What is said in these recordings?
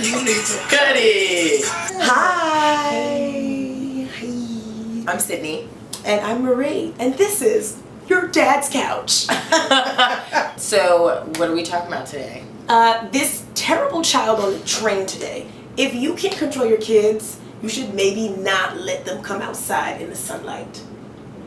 You need to cut it. Hi. I'm Sydney. And I'm Marie. And this is your dad's couch. So, what are we talking about today? This terrible child on the train today. If you can't control your kids, you should maybe not let them come outside in the sunlight.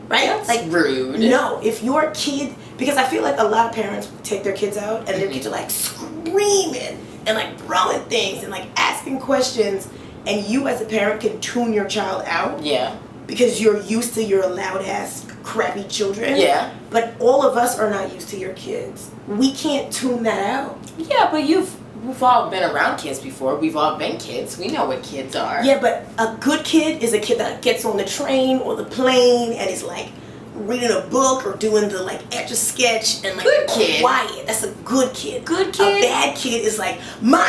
Right? That's like rude. No, if your kid, because I feel like a lot of parents take their kids out and their kids are like screaming and like throwing things and like asking questions, and you as a parent can tune your child out. Yeah. Because you're used to your loud ass crappy children. Yeah. But all of us are not used to your kids. We can't tune that out. Yeah, but we've all been around kids before. We've all been kids. We know what kids are. Yeah, but a good kid is a kid that gets on the train or the plane and is like reading a book or doing the like Etch-a-Sketch and like good kid. Quiet. That's a good kid. Good kid. A bad kid is like Mom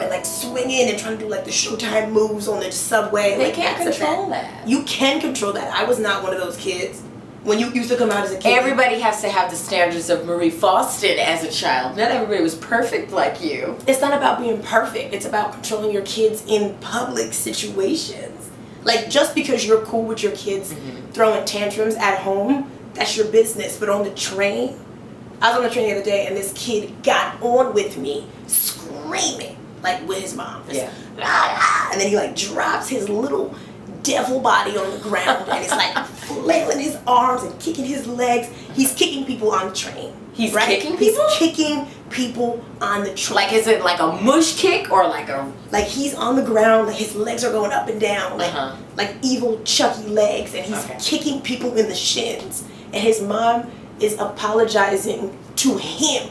and like swinging and trying to do like the Showtime moves on the subway. They like, can't control that. You can control that. I was not one of those kids. When you used to come out as a kid. Everybody has to have the standards of Marie Faustin as a child. Not everybody was perfect like you. It's not about being perfect. It's about controlling your kids in public situations. Like, just because you're cool with your kids throwing tantrums at home, that's your business. But on the train, I was on the train the other day and this kid got on with me screaming, like with his mom. Yeah. And then he like drops his little devil body on the ground and it's like flailing his arms and kicking his legs. He's kicking people on the train. He's kicking people? He's kicking people on the train. Like, is it like a mush kick or like a... Like, he's on the ground, like his legs are going up and down, like evil Chucky legs, and he's kicking people in the shins. And his mom is apologizing to him.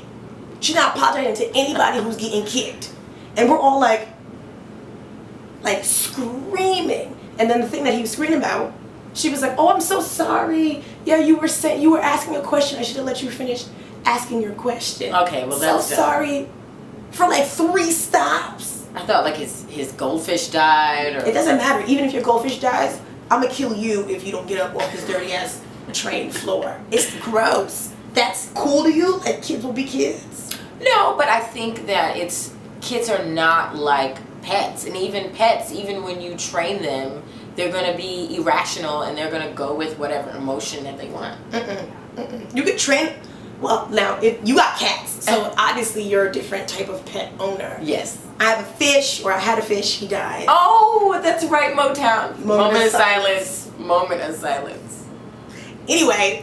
She's not apologizing to anybody who's getting kicked. And we're all like screaming. And then the thing that he was screaming about, she was like, "Oh, I'm so sorry. Yeah, you were asking a question. I should have let you finish asking your question." Okay, well that's so sorry for like 3 stops. I thought like his goldfish died, or it doesn't matter. Even if your goldfish dies, I'm gonna kill you if you don't get up off this dirty ass train floor. It's gross. That's cool to you? Like kids will be kids? No, but I think that kids are not like pets, and even pets, even when you train them, they're gonna be irrational and they're gonna go with whatever emotion that they want. You could train. Well, now if you got cats, so obviously you're a different type of pet owner. Yes. I have a fish, or I had a fish. He died. Oh, that's right, Motown. Moment of silence. Moment of silence. Anyway,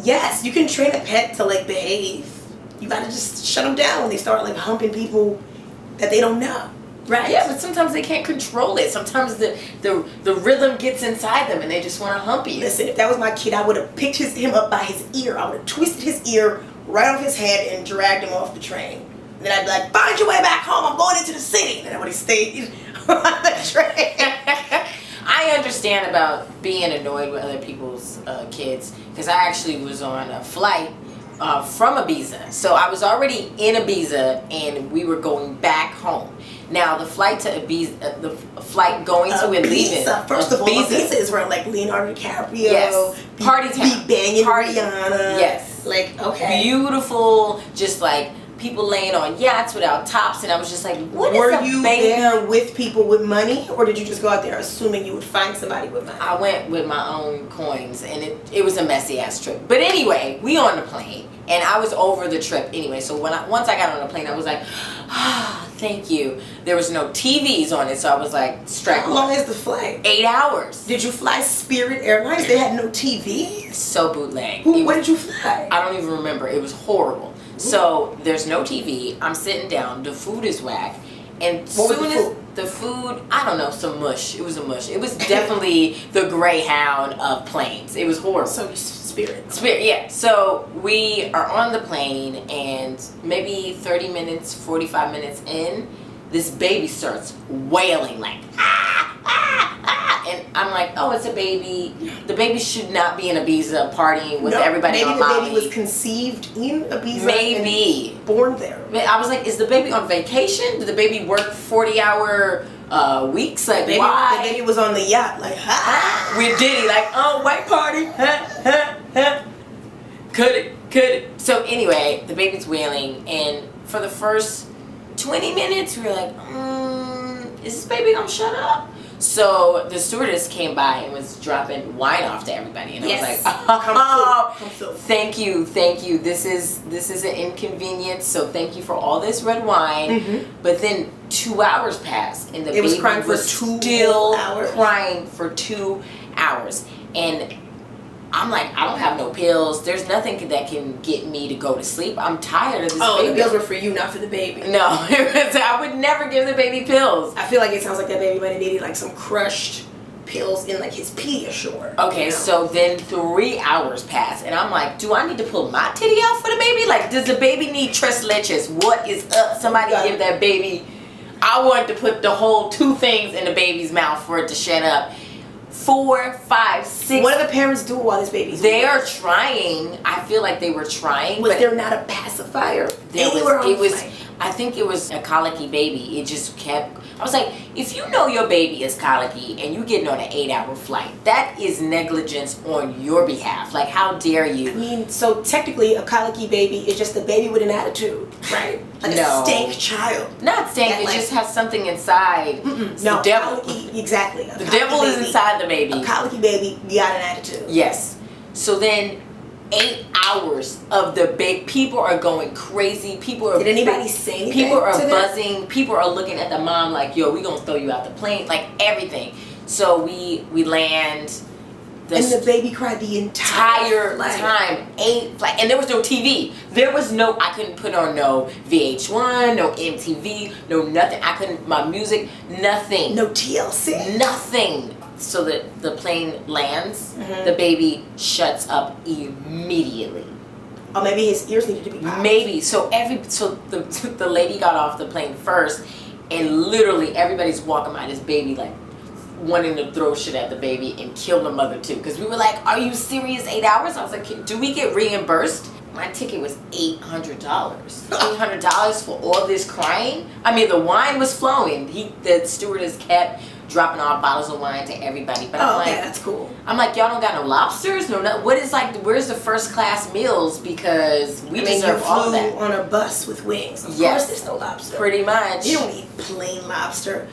yes, you can train a pet to like behave. You gotta just shut them down when they start like humping people that they don't know. Right. Yeah, but sometimes they can't control it. Sometimes the rhythm gets inside them and they just want to hump you. Listen, if that was my kid, I would have picked him up by his ear. I would have twisted his ear right off his head and dragged him off the train. And then I'd be like, "Find your way back home. I'm going into the city." And then I would have stayed on the train. I understand about being annoyed with other people's kids, because I actually was on a flight from Ibiza. So I was already in Ibiza and we were going back home. Now the flight to Ibiza, the flight going to and leaving. First of all, Ibiza is where like Leonardo DiCaprio, yes, party town, be banging Rihanna. Yes, like okay, beautiful, just like people laying on yachts without tops, and I was just like, what is a baby? Were you there with people with money, or did you just go out there assuming you would find somebody with money? I went with my own coins, and it was a messy ass trip. But anyway, we on the plane. And I was over the trip anyway, so once I got on the plane, I was like, thank you. There was no TVs on it, so I was like, strike. How long is the flight? 8 hours. Did you fly Spirit Airlines? They had no TVs? So bootleg. Where did you fly? I don't even remember. It was horrible. So there's no TV. I'm sitting down. The food is whack. And soon as the food, I don't know, some mush. It was a mush. It was definitely the Greyhound of planes. It was horrible. So Spirit, yeah. So we are on the plane, and maybe 30 minutes, 45 minutes in, this baby starts wailing like, ah, ah, ah. And I'm like, oh, it's a baby. The baby should not be in Ibiza partying with everybody on Molly. Maybe the baby was conceived in Ibiza. Maybe. And born there. I was like, is the baby on vacation? Did the baby work 40-hour weeks? Like, why? The baby was on the yacht, like, ha. With Diddy, like, oh, white party. Ha, ha, ha. Could it. So anyway, the baby's wailing, and for the first 20 minutes, we were like, is this baby gonna shut up? So the stewardess came by and was dropping wine off to everybody, and I was like, "Oh, thank you. This is an inconvenience. So thank you for all this red wine." But then 2 hours passed, and the baby was crying for still crying for 2 hours, and I'm like, I don't have no pills. There's nothing that can get me to go to sleep. I'm tired of this baby. Oh, the pills were for you, not for the baby. No, I would never give the baby pills. I feel like it sounds like that baby might have needed like some crushed pills in like his Pediasure. Okay, you know? So then 3 hours pass, and I'm like, do I need to pull my titty out for the baby? Like, does the baby need tres leches? What is up? Somebody give that baby. I wanted to put the whole 2 things in the baby's mouth for it to shut up. 4, 5, 6. What do the parents do while this baby's They are trying. I feel like they were trying. Was there not a pacifier? I think it was a colicky baby. It just kept. I was like, if you know your baby is colicky and you getting on an 8-hour flight, that is negligence on your behalf. Like, how dare you? I mean, so technically, a colicky baby is just a baby with an attitude, right? Like a stank child. Not stank. It just has something inside. No, the devil. Colicky, exactly. The devil is inside the baby. A colicky baby got an attitude. Yes. So then 8 hours of the baby. People are going crazy. People are. Did anybody say anything? People are buzzing. People are looking at the mom like, "Yo, we gonna throw you out the plane." Like everything. So we land. And the baby cried the entire time. And there was no TV. There was no. I couldn't put on no VH1, no MTV, no nothing. I couldn't. My music, nothing. No TLC. Nothing. So that the plane lands, the baby shuts up immediately. Or maybe his ears needed to be popped. Maybe. So the lady got off the plane first, and literally everybody's walking by this baby like wanting to throw shit at the baby and kill the mother too. Because we were like, "Are you serious? 8 hours?" I was like, "Do we get reimbursed?" My ticket was $800. $800 for all this crying. I mean, the wine was flowing. The stewardess kept dropping off bottles of wine to everybody. But I'm like, that's cool. I'm like, y'all don't got no lobsters? No, what is like, where's the first class meals? Because we deserve all of that. On a bus with wings. Of course there's no lobster. Pretty much. You don't eat plain lobster.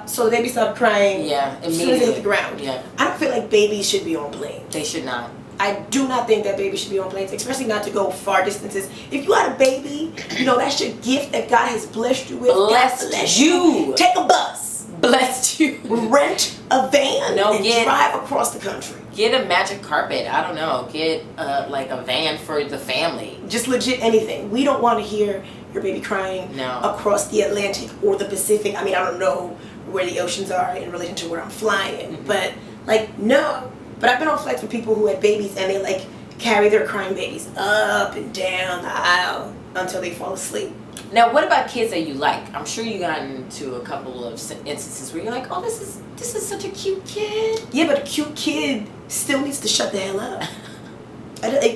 So the baby stopped crying. Yeah, as soon as they hit the ground. Yeah. I don't feel like babies should be on planes. They should not. I do not think that babies should be on planes, especially not to go far distances. If you had a baby, you know, that's your gift that God has blessed you with. Blessed you. Take a bus. Blessed you. Rent a van and drive across the country. Get a magic carpet. I don't know. Get like a van for the family. Just legit anything. We don't want to hear your baby crying across the Atlantic or the Pacific. I mean, I don't know where the oceans are in relation to where I'm flying, but like, no. But I've been on flights with people who had babies and they like carry their crying babies up and down the aisle until they fall asleep. Now, what about kids that you like? I'm sure you got into a couple of instances where you're like, "Oh, this is such a cute kid." Yeah, but a cute kid still needs to shut the hell up.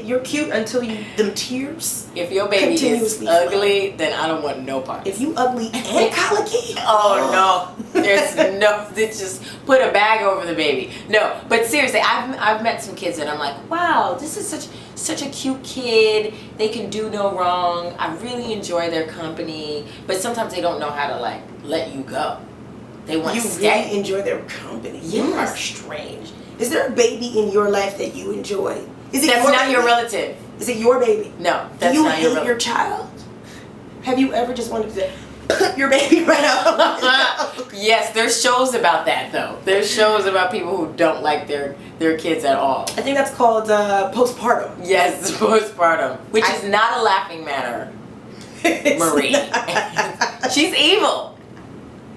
You're cute until them tears. If your baby is ugly, then I don't want no part. If you ugly and colicky, no, there's no. It's just put a bag over the baby. No, but seriously, I've met some kids and I'm like, wow, this is such a cute kid. They can do no wrong. I really enjoy their company, but sometimes they don't know how to like let you go. They want to stay. You really enjoy their company. Yes. You are strange. Is there a baby in your life that you enjoy? That's not your relative. Is it your baby? No, that's not your relative. Do you hate your child? Have you ever just wanted to put your baby right out? Yes, there's shows about that though. There's shows about people who don't like their kids at all. I think that's called postpartum. Yes, postpartum, which is not a laughing matter. Marie, she's evil.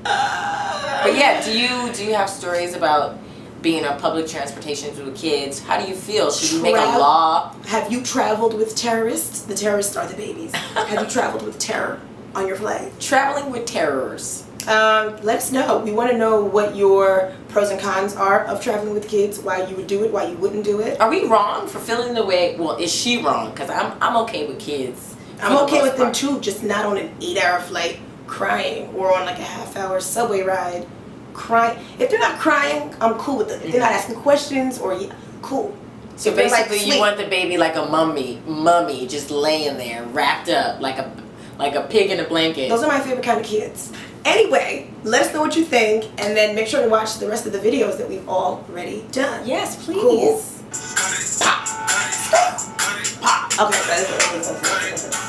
But yeah, do you have stories about being on public transportation with kids? How do you feel? Should we make a law? Have you traveled with terrorists? The terrorists are the babies. Have you traveled with terror on your flight? Traveling with terrors. Let us know. We want to know what your pros and cons are of traveling with kids, why you would do it, why you wouldn't do it. Are we wrong for feeling the way? Well, is she wrong? Because I'm okay with kids. I'm okay with them too, just not on an 8-hour flight crying or on like a half-hour subway ride crying. If they're not crying, I'm cool with them. If they're not asking questions cool. So basically, you want the baby like a mummy, just laying there, wrapped up like like a pig in a blanket. Those are my favorite kind of kids. Anyway, let us know what you think, and then make sure to watch the rest of the videos that we've already done. Yes, please. Cool. Pop. Pop. Okay, that's